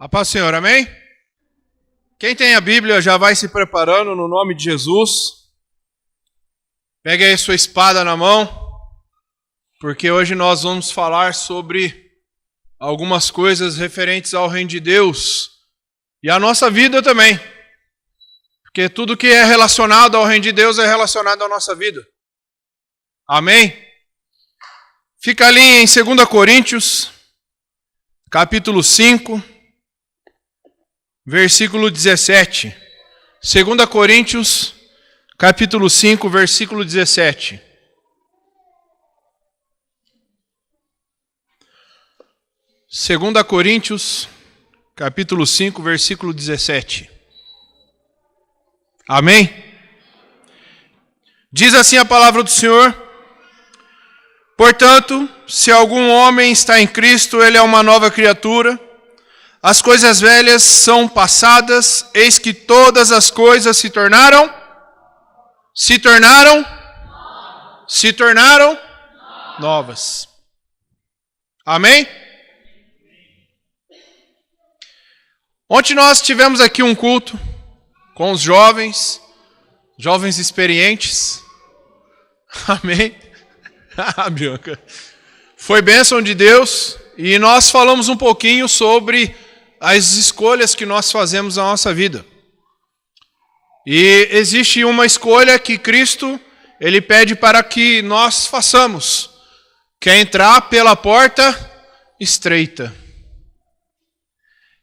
A paz do Senhor, amém? Quem tem a Bíblia já vai se preparando no nome de Jesus. Pegue aí sua espada na mão, porque hoje nós vamos falar sobre algumas coisas referentes ao reino de Deus e à nossa vida também. Porque tudo que é relacionado ao reino de Deus é relacionado à nossa vida. Amém? Fica ali em 2 Coríntios, capítulo 5, versículo 17. 2 Coríntios, capítulo 5, versículo 17. Segunda Coríntios, capítulo 5, versículo 17. Amém? Diz assim a palavra do Senhor: portanto, se algum homem está em Cristo, ele é uma nova criatura. As coisas velhas são passadas, eis que todas as coisas se tornaram novas. Amém? Ontem nós tivemos aqui um culto com os jovens experientes. Amém? Bianca. Foi bênção de Deus e nós falamos um pouquinho sobre as escolhas que nós fazemos na nossa vida. E existe uma escolha que Cristo, Ele pede para que nós façamos, que é entrar pela porta estreita.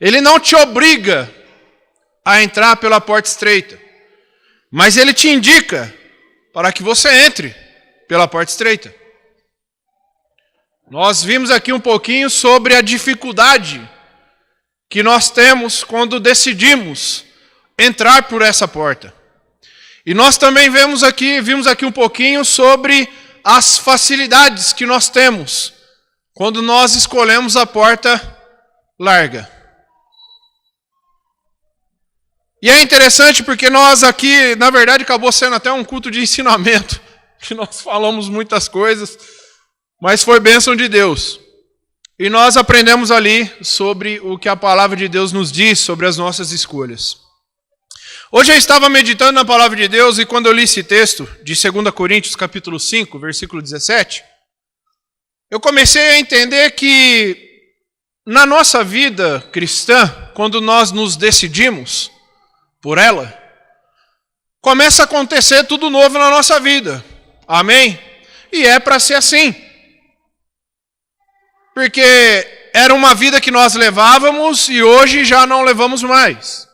Ele não te obriga a entrar pela porta estreita, mas Ele te indica para que você entre pela porta estreita. Nós vimos aqui um pouquinho sobre a dificuldade que nós temos quando decidimos entrar por essa porta. E nós também vimos aqui um pouquinho sobre as facilidades que nós temos quando nós escolhemos a porta larga. E é interessante porque nós aqui, na verdade, acabou sendo até um culto de ensinamento, que nós falamos muitas coisas, mas foi bênção de Deus. E nós aprendemos ali sobre o que a palavra de Deus nos diz sobre as nossas escolhas. Hoje eu estava meditando na palavra de Deus e quando eu li esse texto de 2 Coríntios capítulo 5, versículo 17, eu comecei a entender que na nossa vida cristã, quando nós nos decidimos por ela, começa a acontecer tudo novo na nossa vida. Amém? E é para ser assim. Porque era uma vida que nós levávamos e hoje já não levamos mais.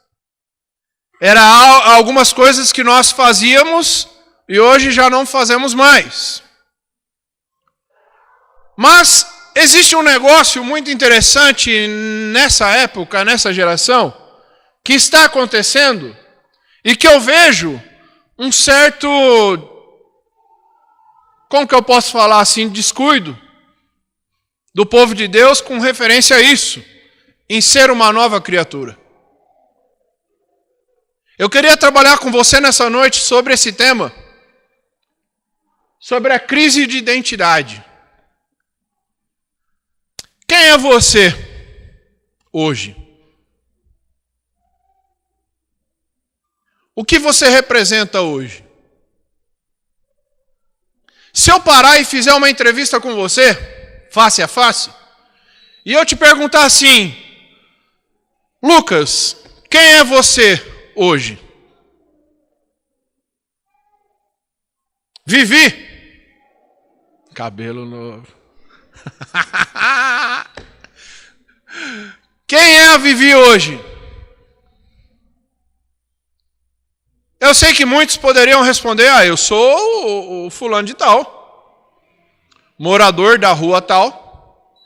Era algumas coisas que nós fazíamos e hoje já não fazemos mais. Mas existe um negócio muito interessante nessa época, nessa geração, que está acontecendo e que eu vejo um certo, como que eu posso falar assim, descuido do povo de Deus com referência a isso, em ser uma nova criatura. Eu queria trabalhar com você nessa noite sobre esse tema, sobre a crise de identidade. Quem é você hoje? O que você representa hoje? Se eu parar e fizer uma entrevista com você, face a face, e eu te perguntar assim: Lucas, quem é você hoje? Vivi? Cabelo novo. Quem é a Vivi hoje? Eu sei que muitos poderiam responder: eu sou o fulano de tal, morador da rua tal,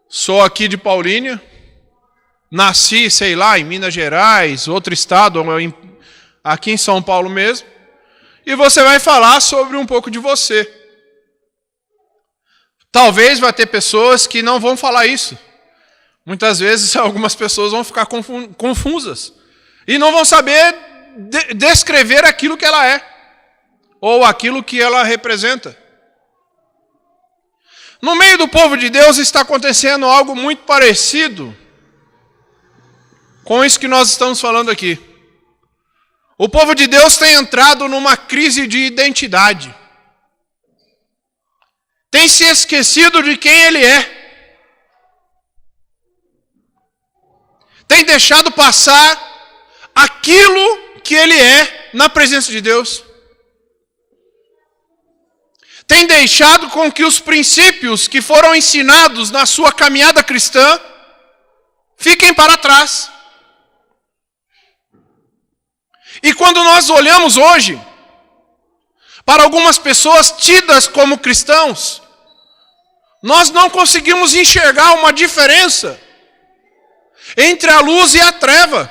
sou aqui de Paulínia, nasci, sei lá, em Minas Gerais, outro estado, aqui em São Paulo mesmo, e você vai falar sobre um pouco de você. Talvez vai ter pessoas que não vão falar isso. Muitas vezes algumas pessoas vão ficar confusas e não vão saber descrever aquilo que ela é, ou aquilo que ela representa. No meio do povo de Deus está acontecendo algo muito parecido com isso que nós estamos falando aqui. O povo de Deus tem entrado numa crise de identidade. Tem se esquecido de quem ele é. Tem deixado passar aquilo que ele é na presença de Deus. Tem deixado com que os princípios que foram ensinados na sua caminhada cristã fiquem para trás. E quando nós olhamos hoje para algumas pessoas tidas como cristãos, nós não conseguimos enxergar uma diferença entre a luz e a treva.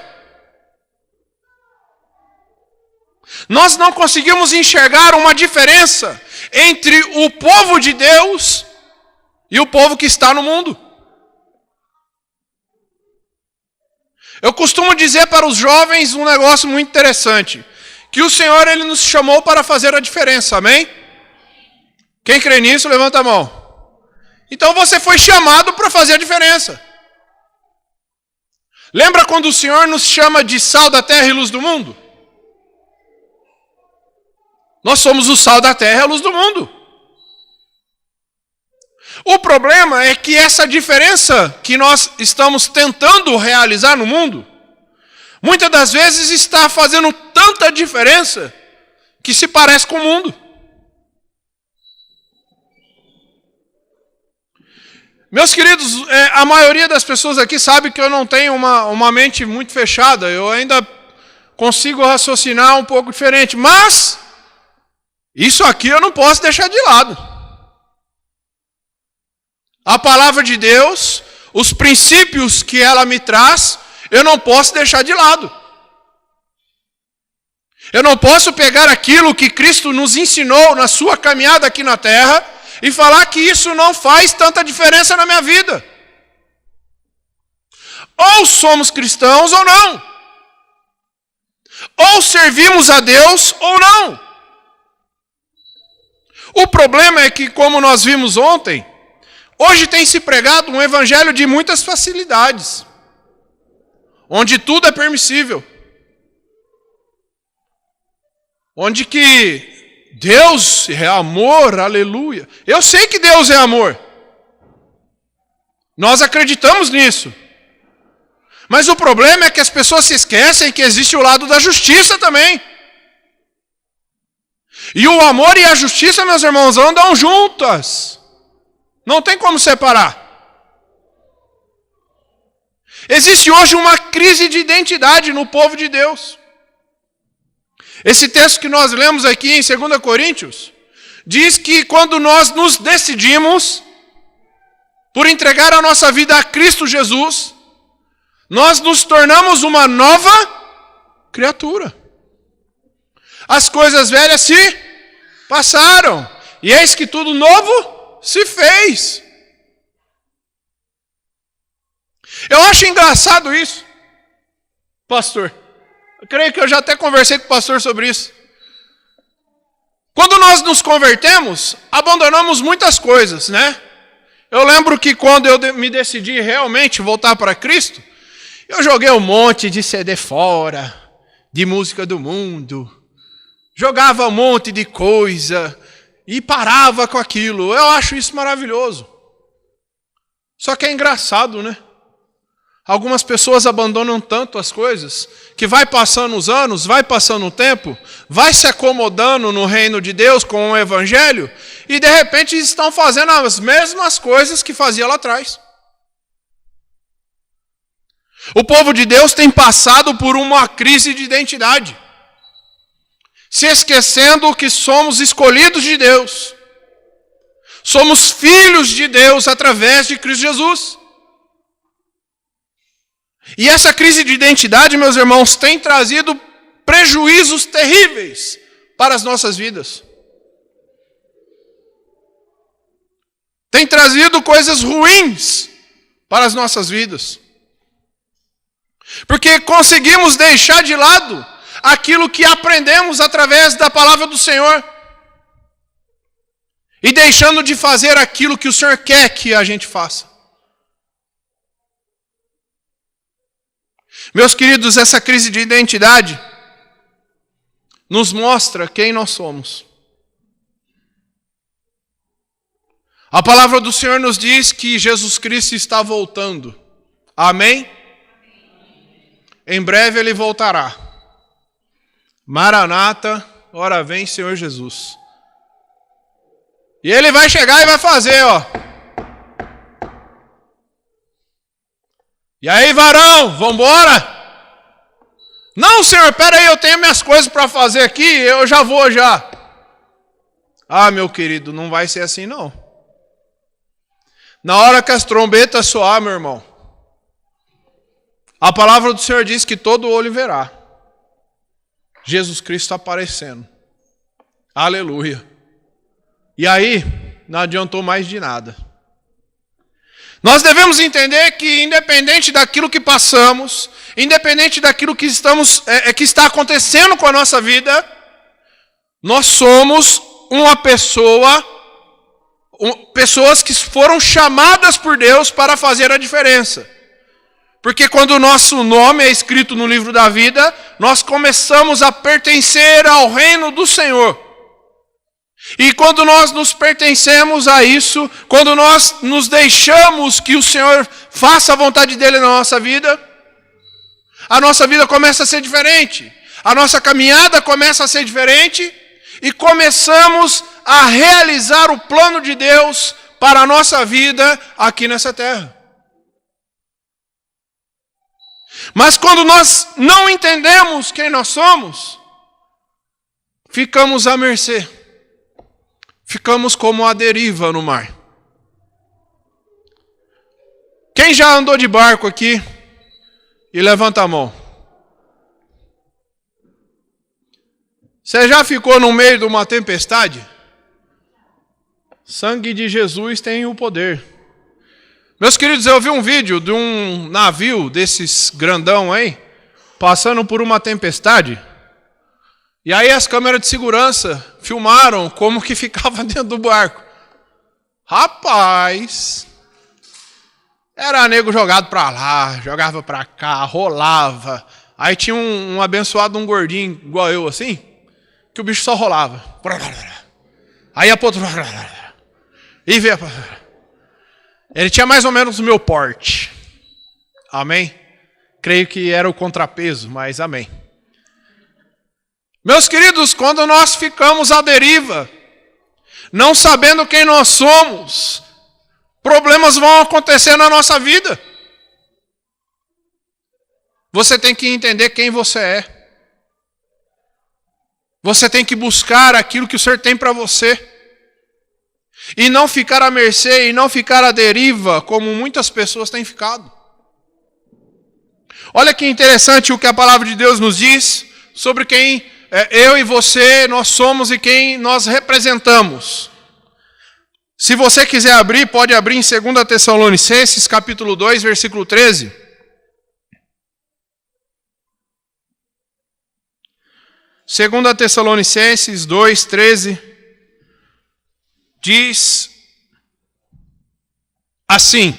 Nós não conseguimos enxergar uma diferença entre o povo de Deus e o povo que está no mundo. Eu costumo dizer para os jovens um negócio muito interessante, que o Senhor ele nos chamou para fazer a diferença, amém? Quem crê nisso, levanta a mão. Então você foi chamado para fazer a diferença. Lembra quando o Senhor nos chama de sal da terra e luz do mundo? Nós somos o sal da terra e a luz do mundo. O problema é que essa diferença que nós estamos tentando realizar no mundo, muitas das vezes está fazendo tanta diferença que se parece com o mundo. Meus queridos, a maioria das pessoas aqui sabe que eu não tenho uma mente muito fechada, eu ainda consigo raciocinar um pouco diferente, mas isso aqui eu não posso deixar de lado. A palavra de Deus, os princípios que ela me traz, eu não posso deixar de lado. Eu não posso pegar aquilo que Cristo nos ensinou na sua caminhada aqui na terra e falar que isso não faz tanta diferença na minha vida. Ou somos cristãos ou não. Ou servimos a Deus ou não. O problema é que, como nós vimos ontem, hoje tem se pregado um evangelho de muitas facilidades, onde tudo é permissível, onde que Deus é amor, aleluia. Eu sei que Deus é amor, nós acreditamos nisso, mas o problema é que as pessoas se esquecem que existe o lado da justiça também. E o amor e a justiça, meus irmãos, andam juntas. Não tem como separar. Existe hoje uma crise de identidade no povo de Deus. Esse texto que nós lemos aqui em 2 Coríntios diz que quando nós nos decidimos por entregar a nossa vida a Cristo Jesus, nós nos tornamos uma nova criatura. As coisas velhas se passaram, e eis que tudo novo se fez. Eu acho engraçado isso, pastor. Eu creio que eu já até conversei com o pastor sobre isso. Quando nós nos convertemos, abandonamos muitas coisas, né? Eu lembro que quando eu me decidi realmente voltar para Cristo, eu joguei um monte de CD fora, de música do mundo, jogava um monte de coisa e parava com aquilo. Eu acho isso maravilhoso. Só que é engraçado, né? Algumas pessoas abandonam tanto as coisas que vai passando os anos, vai passando o tempo, vai se acomodando no reino de Deus com o evangelho e de repente estão fazendo as mesmas coisas que fazia lá atrás. O povo de Deus tem passado por uma crise de identidade, se esquecendo que somos escolhidos de Deus. Somos filhos de Deus através de Cristo Jesus. E essa crise de identidade, meus irmãos, tem trazido prejuízos terríveis para as nossas vidas. Tem trazido coisas ruins para as nossas vidas. Porque conseguimos deixar de lado aquilo que aprendemos através da palavra do Senhor. E deixando de fazer aquilo que o Senhor quer que a gente faça. Meus queridos, essa crise de identidade nos mostra quem nós somos. A palavra do Senhor nos diz que Jesus Cristo está voltando. Amém? Em breve Ele voltará. Maranata, ora vem Senhor Jesus. E Ele vai chegar e vai fazer, ó. E aí, varão, vambora? Não, Senhor, peraí, eu tenho minhas coisas para fazer aqui, eu já vou já. Ah, meu querido, não vai ser assim não. Na hora que as trombetas soar, meu irmão, a palavra do Senhor diz que todo olho verá Jesus Cristo aparecendo. Aleluia. E aí, não adiantou mais de nada. Nós devemos entender que, independente daquilo que passamos, independente daquilo que que está acontecendo com a nossa vida, nós somos uma pessoas que foram chamadas por Deus para fazer a diferença. Porque quando o nosso nome é escrito no livro da vida, nós começamos a pertencer ao reino do Senhor. E quando nós nos pertencemos a isso, quando nós nos deixamos que o Senhor faça a vontade dele na nossa vida, a nossa vida começa a ser diferente. A nossa caminhada começa a ser diferente e começamos a realizar o plano de Deus para a nossa vida aqui nessa terra. Mas quando nós não entendemos quem nós somos, ficamos à mercê. Ficamos como a deriva no mar. Quem já andou de barco aqui? E levanta a mão. Você já ficou no meio de uma tempestade? Sangue de Jesus tem o poder. Meus queridos, eu vi um vídeo de um navio desses grandão aí, passando por uma tempestade. E aí as câmeras de segurança filmaram como que ficava dentro do barco. Rapaz, era nego jogado pra lá, jogava pra cá, rolava. Aí tinha um abençoado, um gordinho igual eu assim, que o bicho só rolava. Aí a ponta... E veio... Ele tinha mais ou menos o meu porte. Amém? Creio que era o contrapeso, mas amém. Meus queridos, quando nós ficamos à deriva, não sabendo quem nós somos, problemas vão acontecer na nossa vida. Você tem que entender quem você é. Você tem que buscar aquilo que o Senhor tem para você. E não ficar à mercê, e não ficar à deriva, como muitas pessoas têm ficado. Olha que interessante o que a palavra de Deus nos diz sobre quem eu e você, nós somos e quem nós representamos. Se você quiser abrir, pode abrir em 2 Tessalonicenses, capítulo 2, versículo 13. 2 Tessalonicenses 2, 13, diz assim: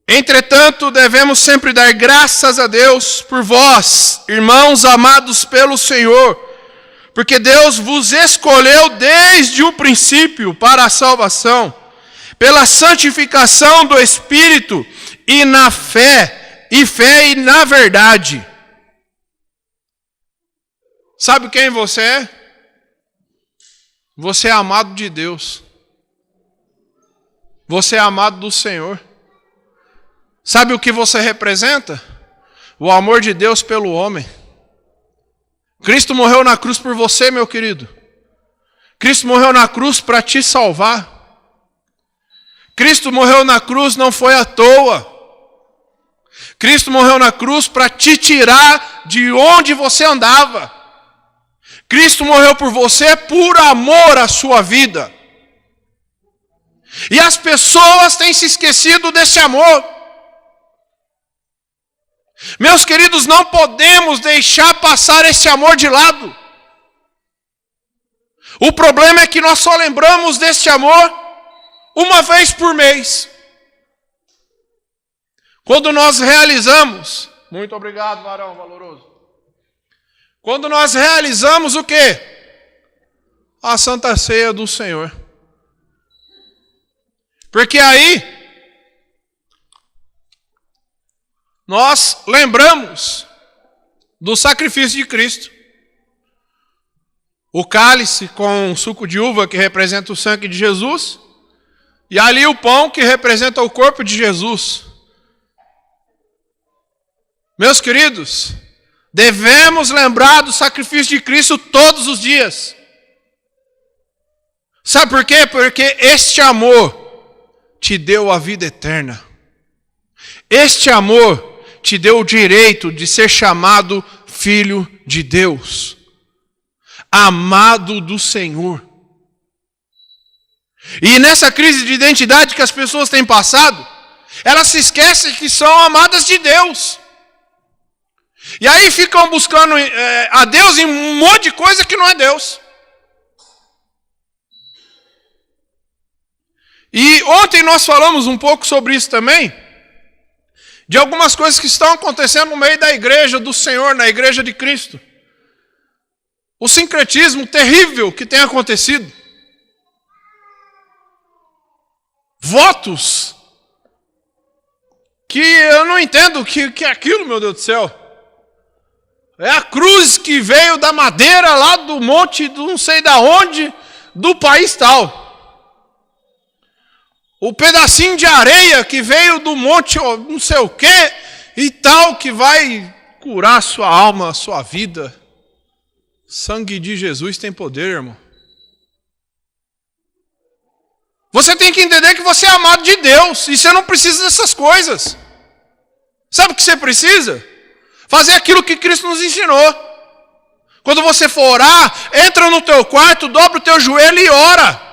entretanto, devemos sempre dar graças a Deus por vós, irmãos amados pelo Senhor, porque Deus vos escolheu desde o princípio para a salvação, pela santificação do Espírito e na fé e na verdade. Sabe quem você é? Você é amado de Deus. Você é amado do Senhor. Sabe o que você representa? O amor de Deus pelo homem. Cristo morreu na cruz por você, meu querido. Cristo morreu na cruz para te salvar. Cristo morreu na cruz não foi à toa. Cristo morreu na cruz para te tirar de onde você andava. Cristo morreu por você por amor à sua vida. E as pessoas têm se esquecido desse amor. Meus queridos, não podemos deixar passar esse amor de lado. O problema é que nós só lembramos desse amor uma vez por mês. Quando nós realizamos Muito obrigado, varão valoroso. Quando nós realizamos o quê? A Santa Ceia do Senhor. Porque aí nós lembramos do sacrifício de Cristo. O cálice com suco de uva que representa o sangue de Jesus, e ali o pão que representa o corpo de Jesus. Meus queridos, devemos lembrar do sacrifício de Cristo todos os dias. Sabe por quê? Porque este amor te deu a vida eterna. Este amor te deu o direito de ser chamado filho de Deus, amado do Senhor. E nessa crise de identidade que as pessoas têm passado, elas se esquecem que são amadas de Deus. E aí ficam buscando a Deus em um monte de coisa que não é Deus. E ontem nós falamos um pouco sobre isso também, de algumas coisas que estão acontecendo no meio da igreja do Senhor, na igreja de Cristo. O sincretismo terrível que tem acontecido. Votos que eu não entendo o que é aquilo, meu Deus do céu. É a cruz que veio da madeira lá do monte, do não sei da onde, do país tal. O pedacinho de areia que veio do monte não sei o quê e tal, que vai curar a sua alma, a sua vida. Sangue de Jesus tem poder, irmão. Você tem que entender que você é amado de Deus e você não precisa dessas coisas. Sabe o que você precisa? Fazer aquilo que Cristo nos ensinou. Quando você for orar, entra no teu quarto, dobra o teu joelho e ora.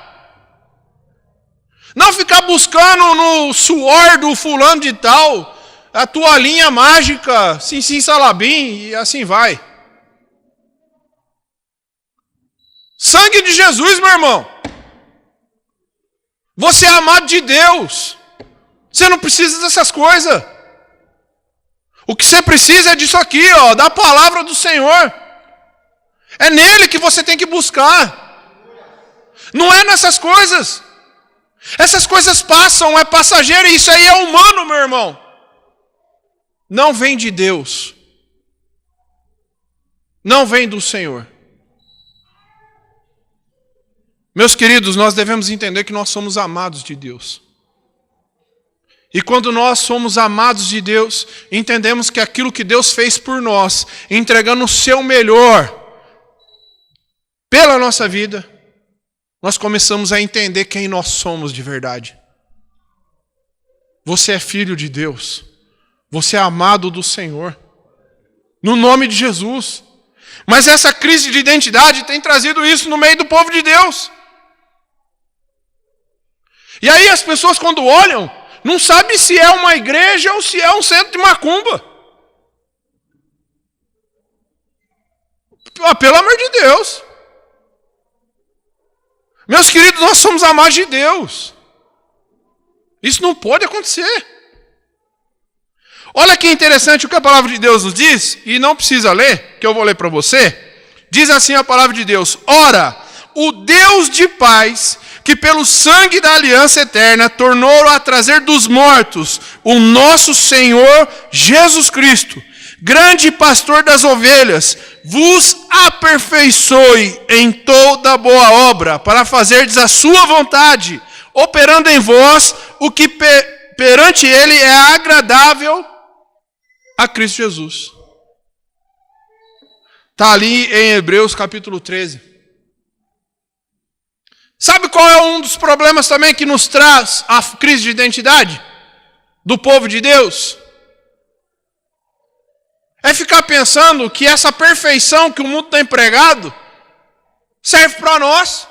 Não ficar buscando no suor do fulano de tal, a toalhinha mágica, sim, sim, salabim, e assim vai. Sangue de Jesus, meu irmão. Você é amado de Deus. Você não precisa dessas coisas. O que você precisa é disso aqui, ó, da palavra do Senhor. É nele que você tem que buscar. Não é nessas coisas. Essas coisas passam, é passageiro, e isso aí é humano, meu irmão. Não vem de Deus. Não vem do Senhor. Meus queridos, nós devemos entender que nós somos amados de Deus. E quando nós somos amados de Deus, entendemos que aquilo que Deus fez por nós, entregando o seu melhor pela nossa vida, nós começamos a entender quem nós somos de verdade. Você é filho de Deus. Você é amado do Senhor. No nome de Jesus. Mas essa crise de identidade tem trazido isso no meio do povo de Deus. E aí as pessoas quando olham, não sabem se é uma igreja ou se é um centro de macumba. Pelo amor de Deus. Meus queridos, nós somos amados de Deus. Isso não pode acontecer. Olha que interessante o que a palavra de Deus nos diz, e não precisa ler, que eu vou ler para você. Diz assim a palavra de Deus: ora, o Deus de paz, que pelo sangue da aliança eterna tornou a trazer dos mortos o nosso Senhor Jesus Cristo, grande pastor das ovelhas, vos aperfeiçoe em toda boa obra, para fazerdes a sua vontade, operando em vós o que perante ele é agradável a Cristo Jesus. Está ali em Hebreus capítulo 13. Sabe qual é um dos problemas também que nos traz a crise de identidade do povo de Deus? É ficar pensando que essa perfeição que o mundo tem pregado serve para nós.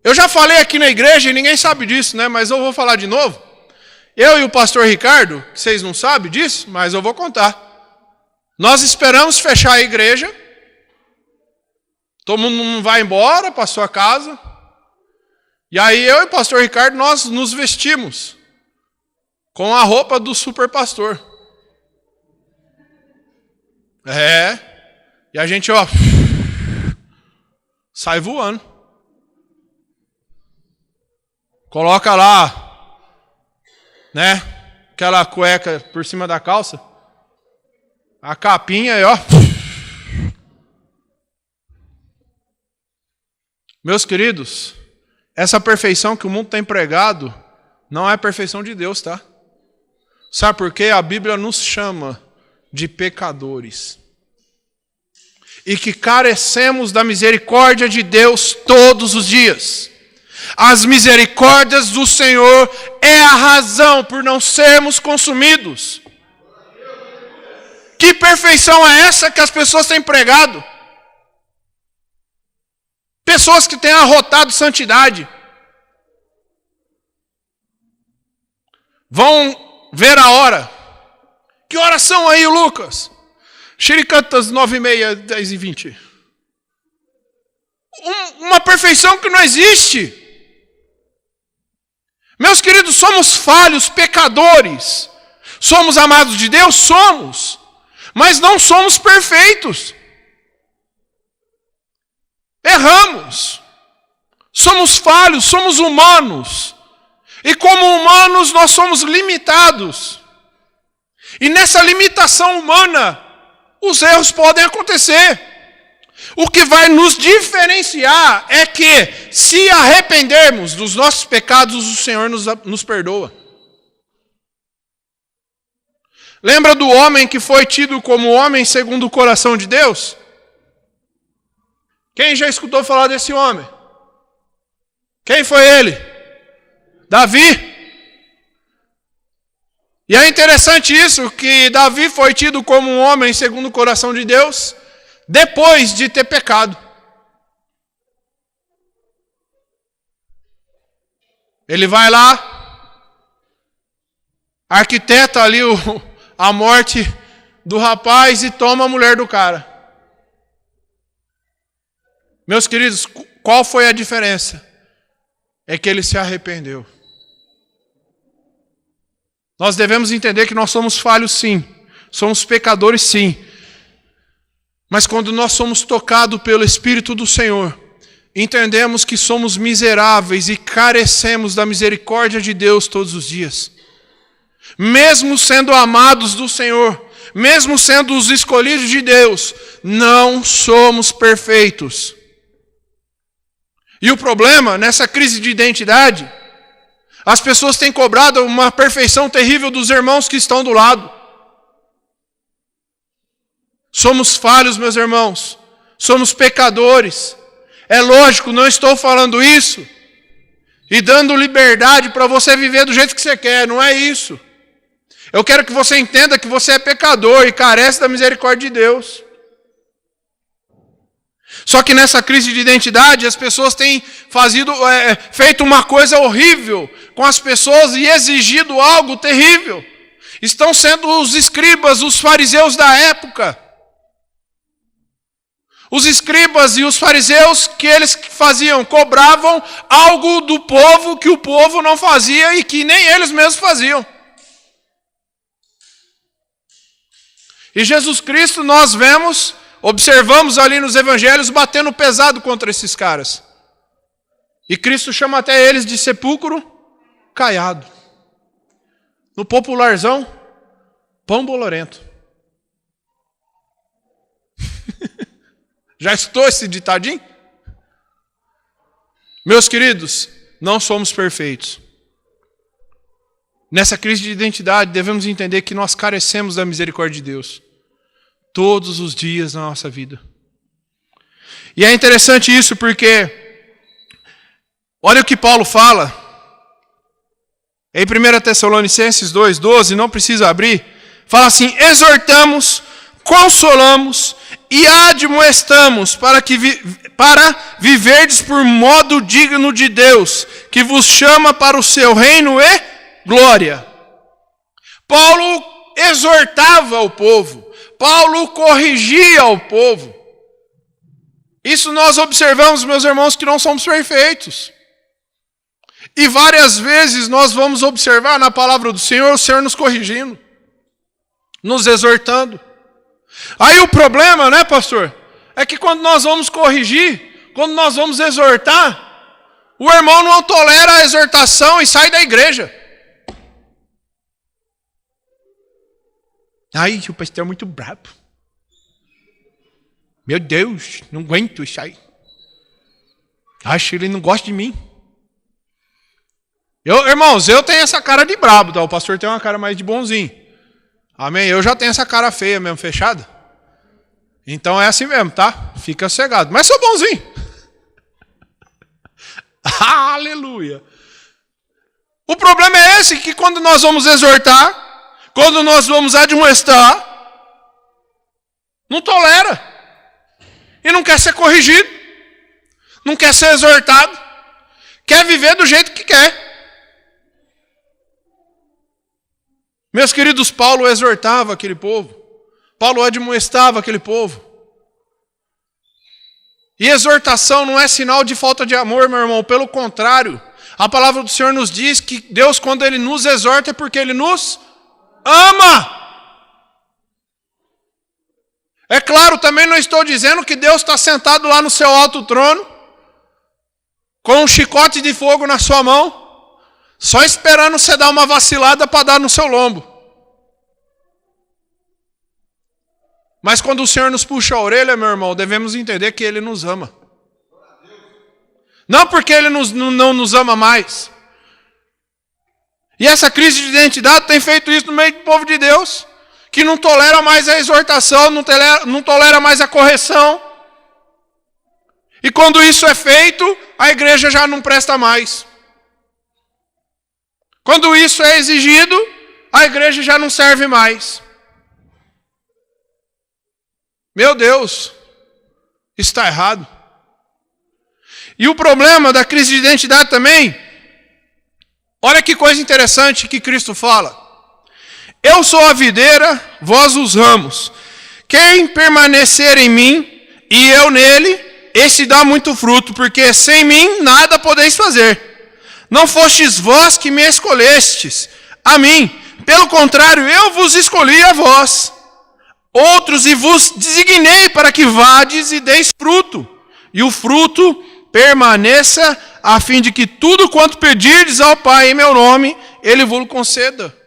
Eu já falei aqui na igreja e ninguém sabe disso, né? Mas eu vou falar de novo. Eu e o pastor Ricardo, vocês não sabem disso, mas eu vou contar. Nós esperamos fechar a igreja. Todo mundo não vai embora para sua casa. E aí eu e o pastor Ricardo, nós nos vestimos com a roupa do super pastor. E a gente, sai voando. Coloca lá, né, aquela cueca por cima da calça, a capinha e Meus queridos, essa perfeição que o mundo tem pregado não é a perfeição de Deus, tá? Sabe por quê? A Bíblia nos chama de pecadores. E que carecemos da misericórdia de Deus todos os dias. As misericórdias do Senhor é a razão por não sermos consumidos. Que perfeição é essa que as pessoas têm pregado? Pessoas que têm arrotado santidade. Vão ver a hora. Que horas são aí, Lucas? Xiricantas 9h30, 10h20. Uma perfeição que não existe. Meus queridos, somos falhos, pecadores. Somos amados de Deus? Somos. Mas não somos perfeitos. Erramos. Somos falhos, somos humanos. E como humanos nós somos limitados. E nessa limitação humana, os erros podem acontecer. O que vai nos diferenciar é que, se arrependermos dos nossos pecados, o Senhor nos perdoa. Lembra do homem que foi tido como homem segundo o coração de Deus? Quem já escutou falar desse homem? Quem foi ele? Davi. E é interessante isso, que Davi foi tido como um homem segundo o coração de Deus, depois de ter pecado. Ele vai lá, arquiteta ali a morte do rapaz e toma a mulher do cara. Meus queridos, qual foi a diferença? É que ele se arrependeu. Nós devemos entender que nós somos falhos sim, somos pecadores sim. Mas quando nós somos tocados pelo Espírito do Senhor, entendemos que somos miseráveis e carecemos da misericórdia de Deus todos os dias. Mesmo sendo amados do Senhor, mesmo sendo os escolhidos de Deus, não somos perfeitos. E o problema, nessa crise de identidade, as pessoas têm cobrado uma perfeição terrível dos irmãos que estão do lado. Somos falhos, meus irmãos. Somos pecadores. É lógico, não estou falando isso e dando liberdade para você viver do jeito que você quer. Não é isso. Eu quero que você entenda que você é pecador e carece da misericórdia de Deus. Só que nessa crise de identidade, as pessoas têm feito uma coisa horrível com as pessoas e exigido algo terrível. Estão sendo os escribas, os fariseus da época. Os escribas e os fariseus, que eles faziam? Cobravam algo do povo que o povo não fazia e que nem eles mesmos faziam. E Jesus Cristo, nós observamos ali nos evangelhos, batendo pesado contra esses caras. E Cristo chama até eles de sepulcro caiado. No popularzão, pão bolorento. Já escutou esse ditadinho? Meus queridos, não somos perfeitos. Nessa crise de identidade, devemos entender que nós carecemos da misericórdia de Deus. Todos os dias na nossa vida. E é interessante isso porque, olha o que Paulo fala, em 1 Tessalonicenses 2,12, não precisa abrir, fala assim: exortamos, consolamos e admoestamos para viverdes por modo digno de Deus, que vos chama para o seu reino e glória. Paulo exortava o povo. Paulo corrigia o povo. Isso nós observamos, meus irmãos, que não somos perfeitos. E várias vezes nós vamos observar na palavra do Senhor, o Senhor nos corrigindo, nos exortando. Aí o problema, né, pastor, é que quando nós vamos corrigir, quando nós vamos exortar, o irmão não tolera a exortação e sai da igreja. Ai, o pastor é muito brabo. Meu Deus, não aguento isso aí. Acho que ele não gosta de mim. Irmãos, eu tenho essa cara de brabo, tá? O pastor tem uma cara mais de bonzinho. Amém? Eu já tenho essa cara feia mesmo, fechada. Então é assim mesmo, tá? Fica cegado. Mas sou bonzinho. Aleluia. O problema é esse, que quando nós vamos exortar, quando nós vamos admoestar, não tolera. E não quer ser corrigido. Não quer ser exortado. Quer viver do jeito que quer. Meus queridos, Paulo exortava aquele povo. Paulo admoestava aquele povo. E exortação não é sinal de falta de amor, meu irmão. Pelo contrário, a palavra do Senhor nos diz que Deus, quando Ele nos exorta, é porque Ele nos ama. É claro, também não estou dizendo que Deus está sentado lá no seu alto trono, com um chicote de fogo na sua mão, só esperando você dar uma vacilada para dar no seu lombo. Mas quando o Senhor nos puxa a orelha, meu irmão, devemos entender que Ele nos ama. Não porque Ele não nos ama mais. E essa crise de identidade tem feito isso no meio do povo de Deus, que não tolera mais a exortação, não tolera mais a correção. E quando isso é feito, a igreja já não presta mais. Quando isso é exigido, a igreja já não serve mais. Meu Deus, está errado. E o problema da crise de identidade também, olha que coisa interessante que Cristo fala. Eu sou a videira, vós os ramos. Quem permanecer em mim e eu nele, esse dá muito fruto, porque sem mim nada podeis fazer. Não fostes vós que me escolhestes a mim, pelo contrário, eu vos escolhi a vós. Outros e vos designei para que vades e deis fruto, e o fruto permaneça, a fim de que tudo quanto pedirdes ao Pai em meu nome, Ele vos conceda.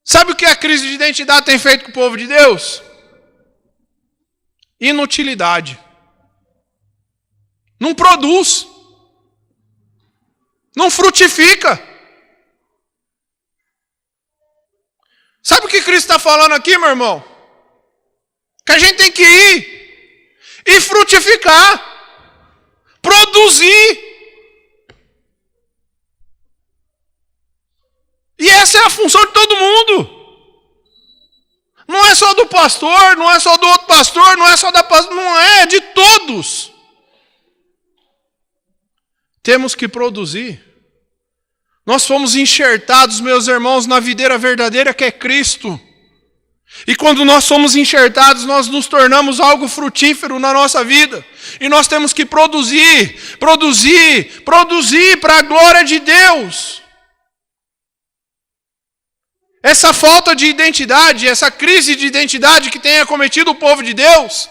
Sabe o que a crise de identidade tem feito com o povo de Deus? Inutilidade. Não produz. Não frutifica. Sabe o que Cristo está falando aqui, meu irmão? Que a gente tem que ir e frutificar, produzir. E essa é a função de todo mundo. Não é só do pastor, não é só do outro pastor, não é só da pastora, não é de todos. Temos que produzir. Nós fomos enxertados, meus irmãos, na videira verdadeira que é Cristo. E quando nós somos enxertados, nós nos tornamos algo frutífero na nossa vida. E nós temos que produzir para a glória de Deus. Essa falta de identidade, essa crise de identidade que tem acometido o povo de Deus,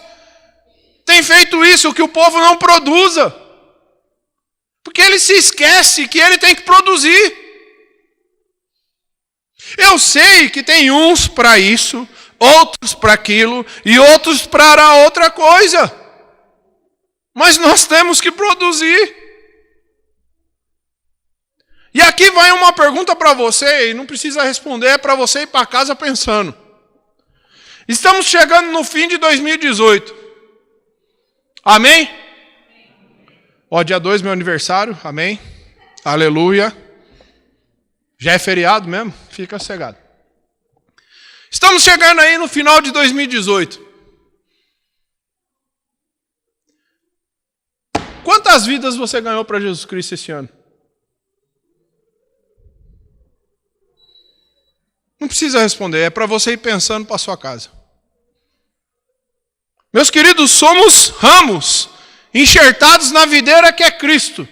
tem feito isso, que o povo não produza. Porque ele se esquece que ele tem que produzir. Eu sei que tem uns para isso, outros para aquilo e outros para outra coisa. Mas nós temos que produzir. E aqui vai uma pergunta para você, e não precisa responder, é para você ir para casa pensando. Estamos chegando no fim de 2018. Amém? Ó, dia 2, meu aniversário, amém? Aleluia. Já é feriado mesmo? Fica cegado. Estamos chegando aí no final de 2018. Quantas vidas você ganhou para Jesus Cristo esse ano? Não precisa responder, é para você ir pensando para sua casa. Meus queridos, somos ramos enxertados na videira que é Cristo.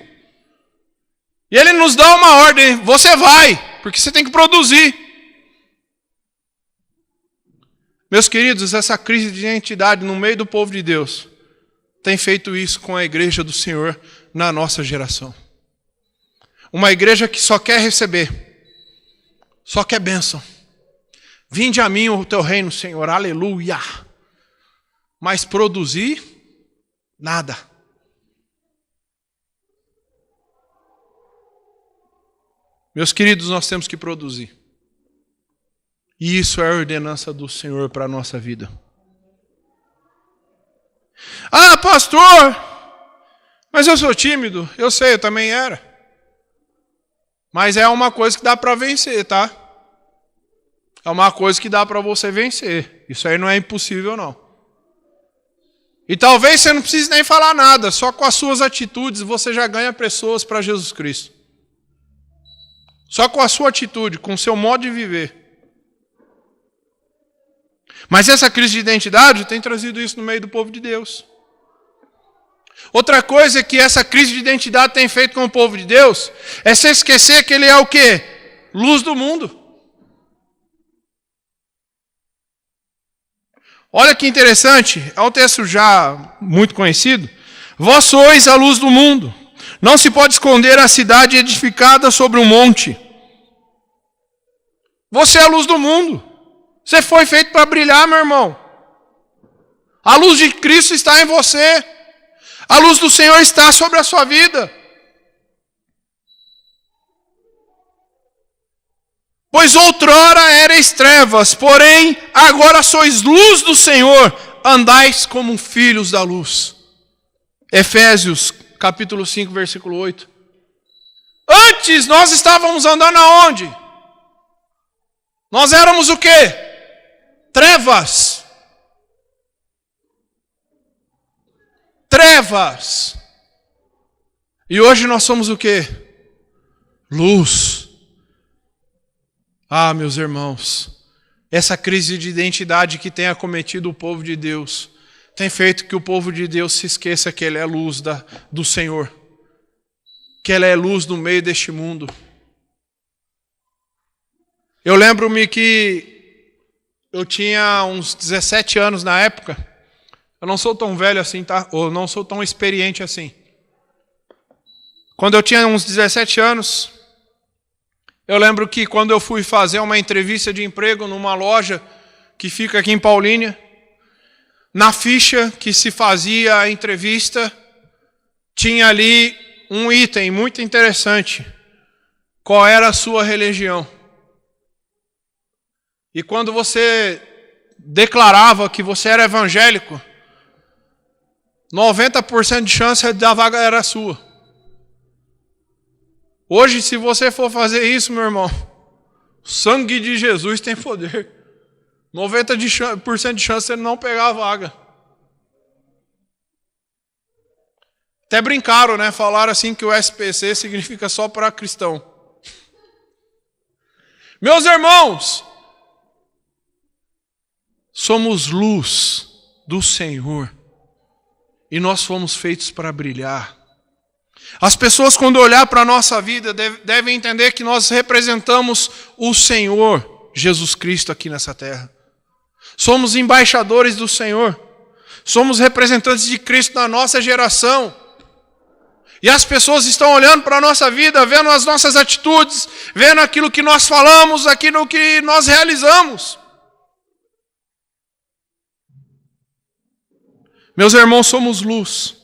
E ele nos dá uma ordem, você vai, porque você tem que produzir. Meus queridos, essa crise de identidade no meio do povo de Deus tem feito isso com a igreja do Senhor na nossa geração. Uma igreja que só quer receber, só quer bênção. Vinde a mim o teu reino, Senhor, aleluia. Mas produzir, nada. Meus queridos, nós temos que produzir. E isso é a ordenança do Senhor para a nossa vida. Ah, pastor, mas eu sou tímido. Eu sei, eu também era. Mas é uma coisa que dá para vencer, tá? É uma coisa que dá para você vencer. Isso aí não é impossível, não. E talvez você não precise nem falar nada. Só com as suas atitudes você já ganha pessoas para Jesus Cristo. Só com a sua atitude, com o seu modo de viver. Mas essa crise de identidade tem trazido isso no meio do povo de Deus. Outra coisa que essa crise de identidade tem feito com o povo de Deus é se esquecer que ele é o quê? Luz do mundo. Olha que interessante, é um texto já muito conhecido. Vós sois a luz do mundo. Não se pode esconder a cidade edificada sobre um monte. Você é a luz do mundo. Você foi feito para brilhar, meu irmão. A luz de Cristo está em você. A luz do Senhor está sobre a sua vida. Pois outrora erais trevas, porém agora sois luz do Senhor. Andais como filhos da luz. Efésios capítulo 5, versículo 8. Antes nós estávamos andando aonde? Nós éramos o quê? Trevas. Trevas. E hoje nós somos o quê? Luz. Ah, meus irmãos, essa crise de identidade que tem acometido o povo de Deus tem feito que o povo de Deus se esqueça que ele é luz do Senhor. Que ele é luz no meio deste mundo. Eu lembro-me que eu tinha uns 17 anos na época. Eu não sou tão velho assim, tá? Ou não sou tão experiente assim. Quando eu tinha uns 17 anos, eu lembro que quando eu fui fazer uma entrevista de emprego numa loja que fica aqui em Paulínia, na ficha que se fazia a entrevista, tinha ali um item muito interessante. Qual era a sua religião? E quando você declarava que você era evangélico, 90% de chance da vaga era sua. Hoje, se você for fazer isso, meu irmão, o sangue de Jesus tem poder. 90% de chance de você não pegar a vaga. Até brincaram, né? Falaram assim que o SPC significa só para cristão. Meus irmãos, somos luz do Senhor. E nós fomos feitos para brilhar. As pessoas, quando olhar para a nossa vida, devem entender que nós representamos o Senhor Jesus Cristo aqui nessa terra. Somos embaixadores do Senhor. Somos representantes de Cristo na nossa geração. E as pessoas estão olhando para a nossa vida, vendo as nossas atitudes, vendo aquilo que nós falamos, aquilo que nós realizamos. Meus irmãos, somos luz.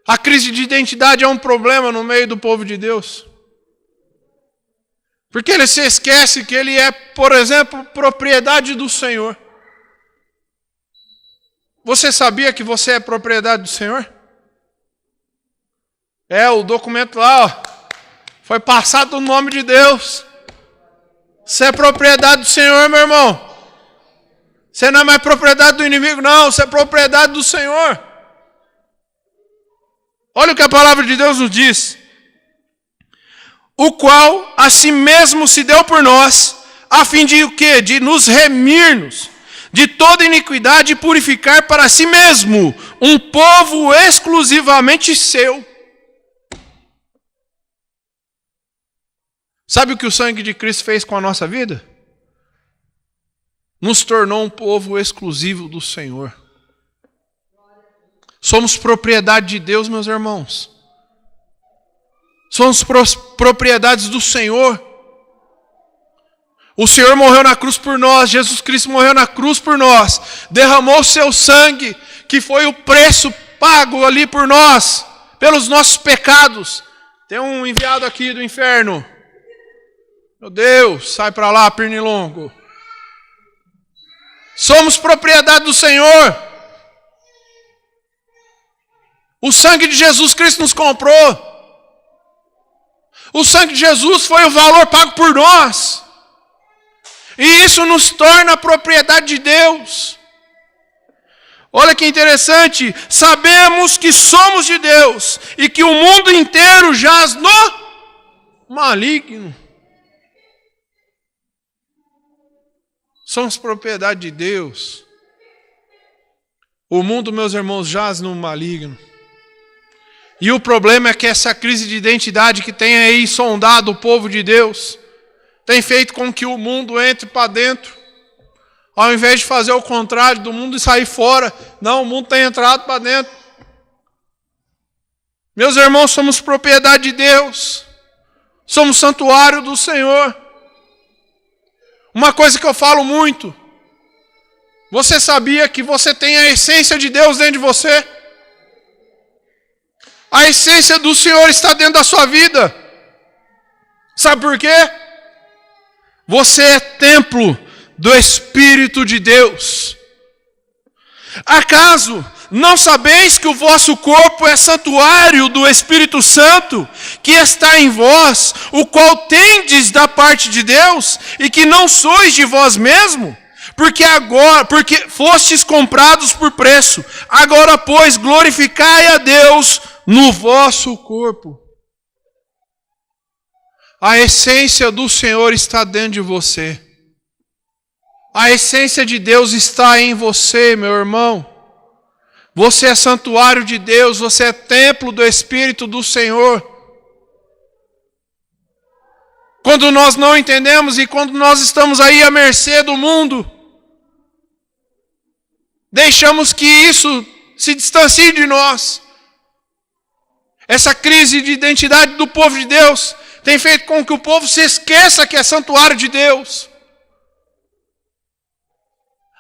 A crise de identidade é um problema no meio do povo de Deus. Porque ele se esquece que ele é, por exemplo, propriedade do Senhor. Você sabia que você é propriedade do Senhor? O documento lá, ó, foi passado no nome de Deus. Você é propriedade do Senhor, meu irmão. Você não é mais propriedade do inimigo, não. Você é propriedade do Senhor. Olha o que a palavra de Deus nos diz. O qual a si mesmo se deu por nós, a fim de o quê? De nos remir-nos de toda iniquidade e purificar para si mesmo um povo exclusivamente seu. Sabe o que o sangue de Cristo fez com a nossa vida? Nos tornou um povo exclusivo do Senhor. Somos propriedade de Deus, meus irmãos. Somos propriedades do Senhor. O Senhor morreu na cruz por nós. Jesus Cristo morreu na cruz por nós. Derramou o seu sangue, que foi o preço pago ali por nós, pelos nossos pecados. Tem um enviado aqui do inferno. Meu Deus, sai para lá, pernilongo. Somos propriedade do Senhor. O sangue de Jesus Cristo nos comprou. O sangue de Jesus foi o valor pago por nós. E isso nos torna propriedade de Deus. Olha que interessante. Sabemos que somos de Deus e que o mundo inteiro jaz no maligno. Somos propriedade de Deus. O mundo, meus irmãos, jaz no maligno. E o problema é que essa crise de identidade que tem aí sondado o povo de Deus tem feito com que o mundo entre para dentro, ao invés de fazer o contrário do mundo e sair fora. Não, o mundo tem entrado para dentro. Meus irmãos, somos propriedade de Deus. Somos santuário do Senhor. Uma coisa que eu falo muito. Você sabia que você tem a essência de Deus dentro de você? A essência do Senhor está dentro da sua vida. Sabe por quê? Você é templo do Espírito de Deus. Acaso não sabeis que o vosso corpo é santuário do Espírito Santo, que está em vós, o qual tendes da parte de Deus, e que não sois de vós mesmo? Porque fostes comprados por preço. Agora, pois, glorificai a Deus no vosso corpo. A essência do Senhor está dentro de você. A essência de Deus está em você, meu irmão. Você é santuário de Deus, você é templo do Espírito do Senhor. Quando nós não entendemos e quando nós estamos aí à mercê do mundo, deixamos que isso se distancie de nós. Essa crise de identidade do povo de Deus tem feito com que o povo se esqueça que é santuário de Deus.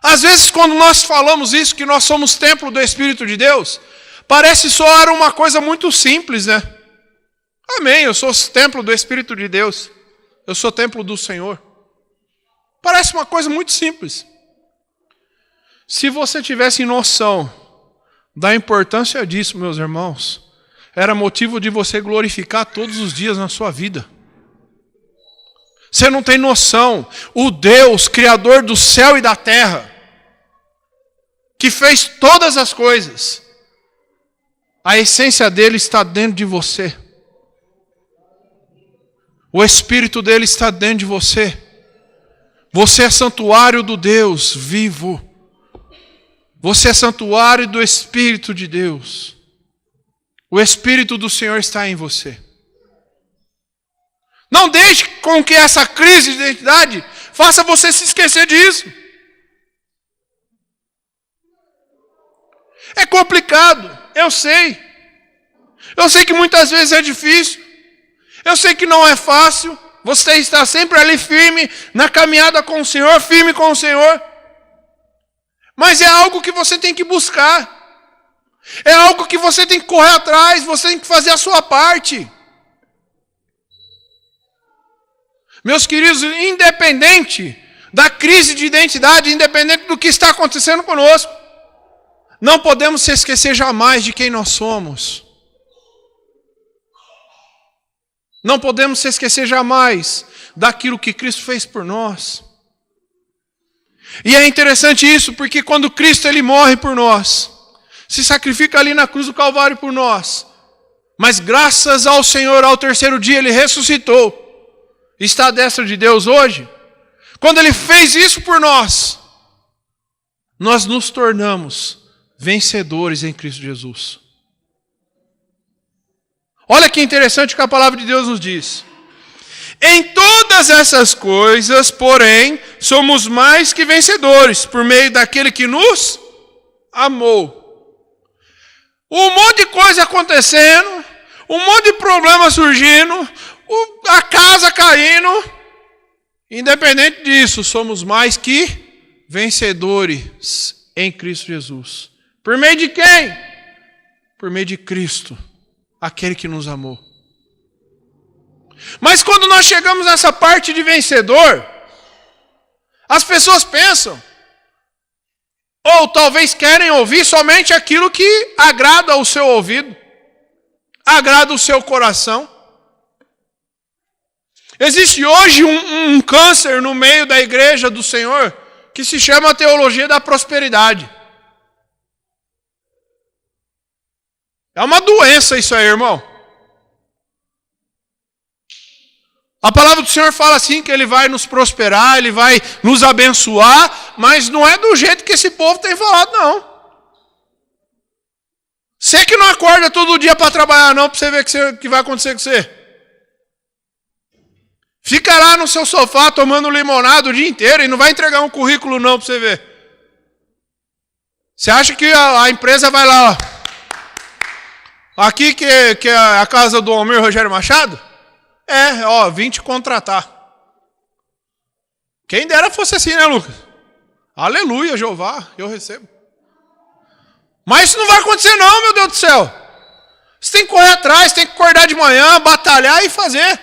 Às vezes, quando nós falamos isso, que nós somos templo do Espírito de Deus, parece soar uma coisa muito simples, né? Amém, eu sou templo do Espírito de Deus. Eu sou templo do Senhor. Parece uma coisa muito simples. Se você tivesse noção da importância disso, meus irmãos, era motivo de você glorificar todos os dias na sua vida. Você não tem noção. O Deus, Criador do céu e da terra, que fez todas as coisas, a essência dele está dentro de você. O Espírito dele está dentro de você. Você é santuário do Deus vivo. Você é santuário do Espírito de Deus. O Espírito do Senhor está em você. Não deixe com que essa crise de identidade faça você se esquecer disso. É complicado, eu sei. Eu sei que muitas vezes é difícil. Eu sei que não é fácil. Você está sempre ali firme, na caminhada com o Senhor, firme com o Senhor. Mas é algo que você tem que buscar. É algo que você tem que correr atrás, você tem que fazer a sua parte. Meus queridos, independente da crise de identidade, independente do que está acontecendo conosco, não podemos se esquecer jamais de quem nós somos. Não podemos se esquecer jamais daquilo que Cristo fez por nós. E é interessante isso, porque quando Cristo ele morre por nós, se sacrifica ali na cruz do Calvário por nós, mas graças ao Senhor, ao terceiro dia ele ressuscitou, está à destra de Deus hoje. Quando ele fez isso por nós, nós nos tornamos vencedores em Cristo Jesus. Olha que interessante o que a palavra de Deus nos diz. Em todas essas coisas, porém, somos mais que vencedores, por meio daquele que nos amou. Um monte de coisa acontecendo, um monte de problema surgindo, a casa caindo. Independente disso, somos mais que vencedores em Cristo Jesus. Por meio de quem? Por meio de Cristo, aquele que nos amou. Mas quando nós chegamos nessa parte de vencedor, as pessoas pensam, ou talvez querem ouvir somente aquilo que agrada ao seu ouvido, agrada o seu coração. Existe hoje um câncer no meio da igreja do Senhor que se chama teologia da prosperidade. É uma doença isso aí, irmão. A palavra do Senhor fala assim que Ele vai nos prosperar, Ele vai nos abençoar, mas não é do jeito que esse povo tem falado, não. Você que não acorda todo dia para trabalhar, não, para você ver o que vai acontecer com você. Fica lá no seu sofá tomando limonada o dia inteiro e não vai entregar um currículo, não, para você ver. Você acha que a empresa vai lá, ó. Aqui que é a casa do Almir Rogério Machado? Vim te contratar. Quem dera fosse assim, né, Lucas? Aleluia, Jeová, eu recebo. Mas isso não vai acontecer não, meu Deus do céu. Você tem que correr atrás, tem que acordar de manhã, batalhar e fazer.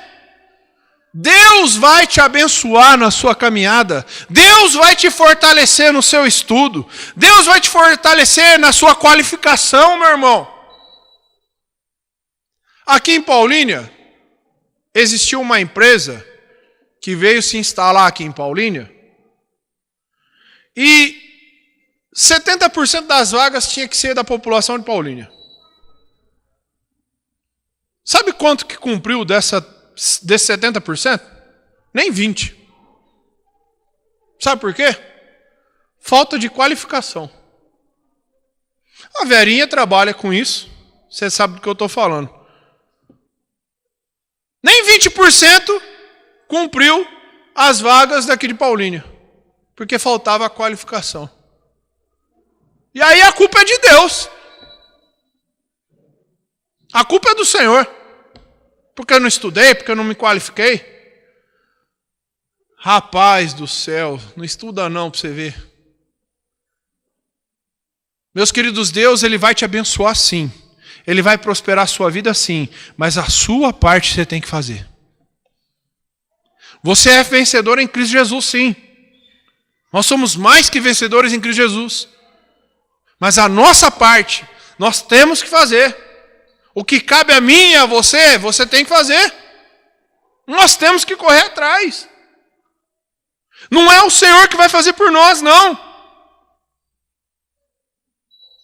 Deus vai te abençoar na sua caminhada. Deus vai te fortalecer no seu estudo. Deus vai te fortalecer na sua qualificação, meu irmão. Aqui em Paulínia, existiu uma empresa que veio se instalar aqui em Paulínia e 70% das vagas tinha que ser da população de Paulínia. Sabe quanto que cumpriu desse 70%? Nem 20%. Sabe por quê? Falta de qualificação. A Verinha trabalha com isso, você sabe do que eu estou falando. Nem 20% cumpriu as vagas daqui de Paulínia, porque faltava a qualificação. E aí a culpa é de Deus. A culpa é do Senhor. Porque eu não estudei, porque eu não me qualifiquei. Rapaz do céu, não estuda não para você ver. Meus queridos, Deus, Ele vai te abençoar sim. Ele vai prosperar a sua vida sim, mas a sua parte você tem que fazer. Você é vencedor em Cristo Jesus, sim. Nós somos mais que vencedores em Cristo Jesus. Mas a nossa parte, nós temos que fazer. O que cabe a mim e a você, você tem que fazer. Nós temos que correr atrás. Não é o Senhor que vai fazer por nós, não.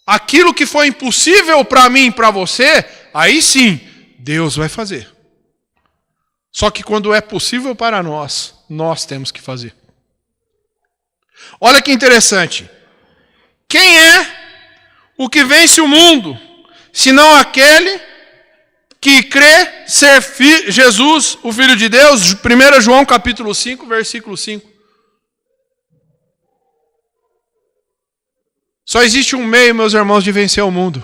Aquilo que foi impossível para mim e para você, aí sim, Deus vai fazer. Só que quando é possível para nós, nós temos que fazer. Olha que interessante. Quem é o que vence o mundo, senão aquele que crê ser Jesus, o Filho de Deus? 1 João capítulo 5, versículo 5. Só existe um meio, meus irmãos, de vencer o mundo.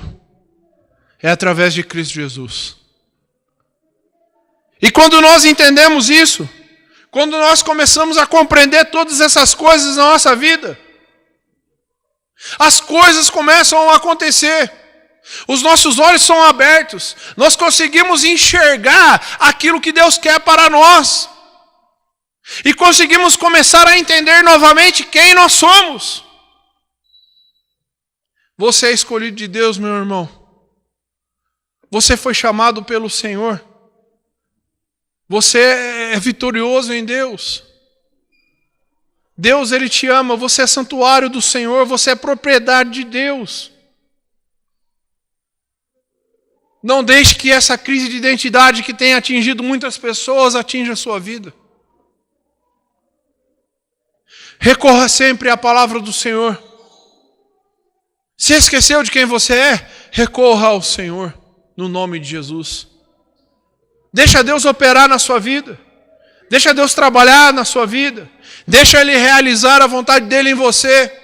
É através de Cristo Jesus. E quando nós entendemos isso, quando nós começamos a compreender todas essas coisas na nossa vida, as coisas começam a acontecer. Os nossos olhos são abertos. Nós conseguimos enxergar aquilo que Deus quer para nós. E conseguimos começar a entender novamente quem nós somos. Você é escolhido de Deus, meu irmão. Você foi chamado pelo Senhor. Você é vitorioso em Deus. Deus, Ele te ama. Você é santuário do Senhor. Você é propriedade de Deus. Não deixe que essa crise de identidade que tem atingido muitas pessoas atinja a sua vida. Recorra sempre à palavra do Senhor. Se esqueceu de quem você é? Recorra ao Senhor, no nome de Jesus. Deixa Deus operar na sua vida. Deixa Deus trabalhar na sua vida. Deixa Ele realizar a vontade dEle em você.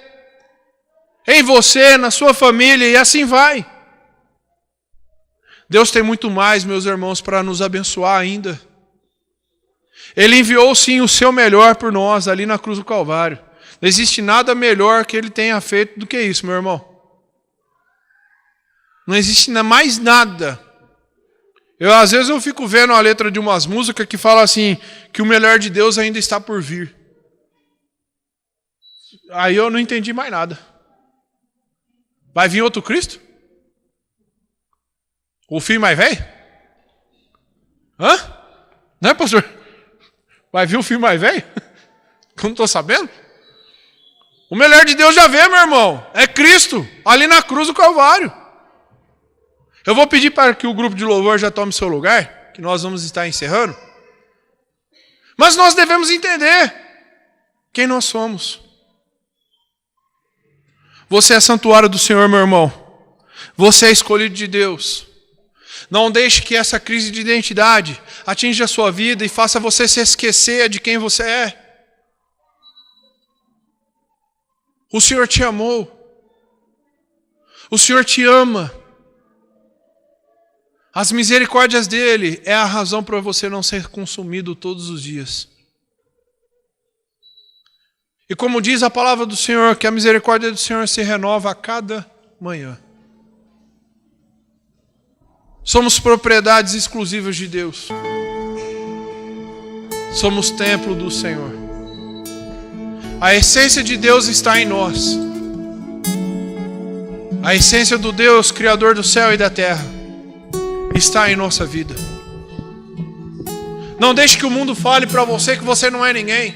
Em você, na sua família, e assim vai. Deus tem muito mais, meus irmãos, para nos abençoar ainda. Ele enviou sim o seu melhor por nós ali na cruz do Calvário. Não existe nada melhor que Ele tenha feito do que isso, meu irmão. Não existe mais nada. Às vezes eu fico vendo a letra de umas músicas que fala assim, que o melhor de Deus ainda está por vir. Aí eu não entendi mais nada. Vai vir outro Cristo? O filho mais velho? Hã? Não é, pastor? Vai vir o filho mais velho? Eu não estou sabendo. O melhor de Deus já veio, meu irmão. É Cristo, ali na cruz do Calvário. Eu vou pedir para que o grupo de louvor já tome seu lugar, que nós vamos estar encerrando. Mas nós devemos entender quem nós somos. Você é santuário do Senhor, meu irmão. Você é escolhido de Deus. Não deixe que essa crise de identidade atinja a sua vida e faça você se esquecer de quem você é. O Senhor te amou. O Senhor te ama. As misericórdias dele é a razão para você não ser consumido todos os dias. E como diz a palavra do Senhor, que a misericórdia do Senhor se renova a cada manhã. Somos propriedades exclusivas de Deus. Somos templo do Senhor. A essência de Deus está em nós. A essência do Deus, Criador do céu e da terra, está em nossa vida. Não deixe que o mundo fale para você que você não é ninguém.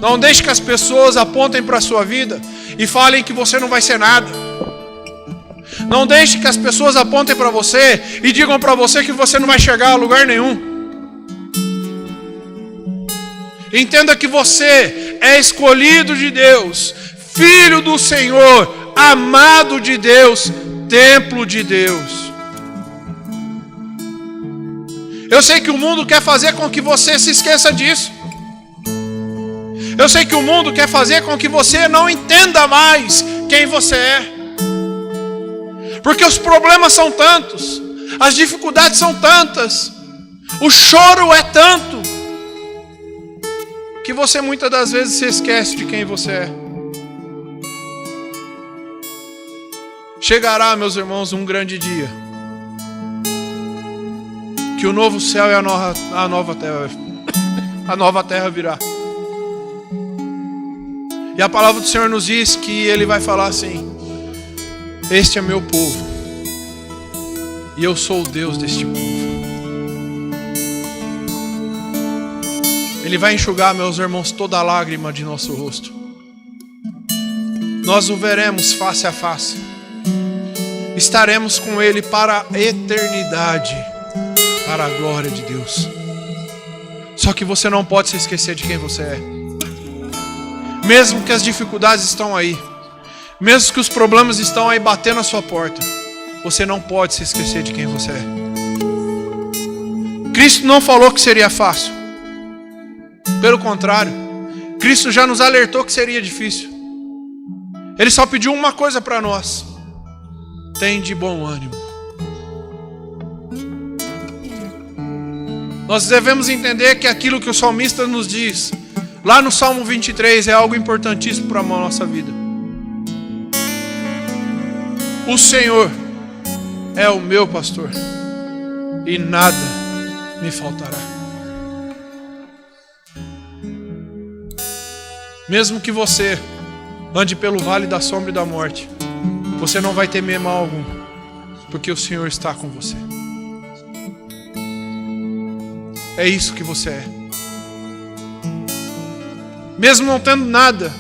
Não deixe que as pessoas apontem para a sua vida e falem que você não vai ser nada. Não deixe que as pessoas apontem para você e digam para você que você não vai chegar a lugar nenhum. Entenda que você é escolhido de Deus, filho do Senhor, amado de Deus, templo de Deus. Eu sei que o mundo quer fazer com que você se esqueça disso. Eu sei que o mundo quer fazer com que você não entenda mais quem você é. Porque os problemas são tantos, as dificuldades são tantas, o choro é tanto, que você muitas das vezes se esquece de quem você é. Chegará, meus irmãos, um grande dia, que o novo céu e a nova terra virá. E a palavra do Senhor nos diz que Ele vai falar assim: este é meu povo, e eu sou o Deus deste povo. Ele vai enxugar, meus irmãos, toda a lágrima de nosso rosto. Nós o veremos face a face. Estaremos com Ele para a eternidade, para a glória de Deus. Só que você não pode se esquecer de quem você é. Mesmo que as dificuldades estão aí, mesmo que os problemas estão aí batendo a sua porta, você não pode se esquecer de quem você é. Cristo não falou que seria fácil. Pelo contrário, Cristo já nos alertou que seria difícil. Ele só pediu uma coisa para nós: tem de bom ânimo. Nós devemos entender que aquilo que o salmista nos diz lá no Salmo 23 é algo importantíssimo para a nossa vida. O Senhor é o meu pastor e nada me faltará. Mesmo que você ande pelo vale da sombra e da morte, você não vai temer mal algum, porque o Senhor está com você. É isso que você é. Mesmo não tendo nada,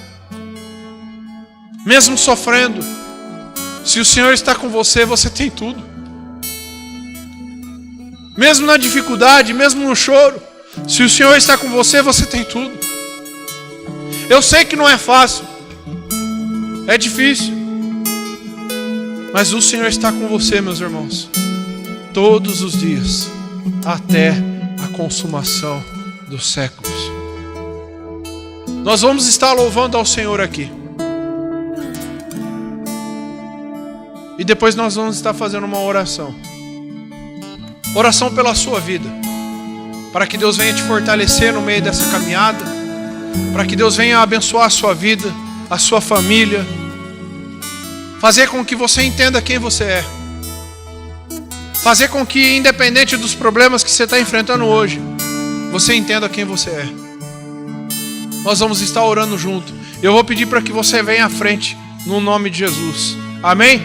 mesmo sofrendo, se o Senhor está com você, você tem tudo. Mesmo na dificuldade, mesmo no choro, se o Senhor está com você, você tem tudo. Eu sei que não é fácil, é difícil, Mas o Senhor está com você, meus irmãos, todos os dias, até a consumação dos séculos. Nós vamos estar louvando ao Senhor aqui. E depois nós vamos estar fazendo uma oração. Oração pela sua vida. Para que Deus venha te fortalecer no meio dessa caminhada. Para que Deus venha abençoar a sua vida, a sua família. Fazer com que você entenda quem você é. Fazer com que, independente dos problemas que você está enfrentando hoje, você entenda quem você é. Nós vamos estar orando junto. Eu vou pedir para que você venha à frente, no nome de Jesus. Amém?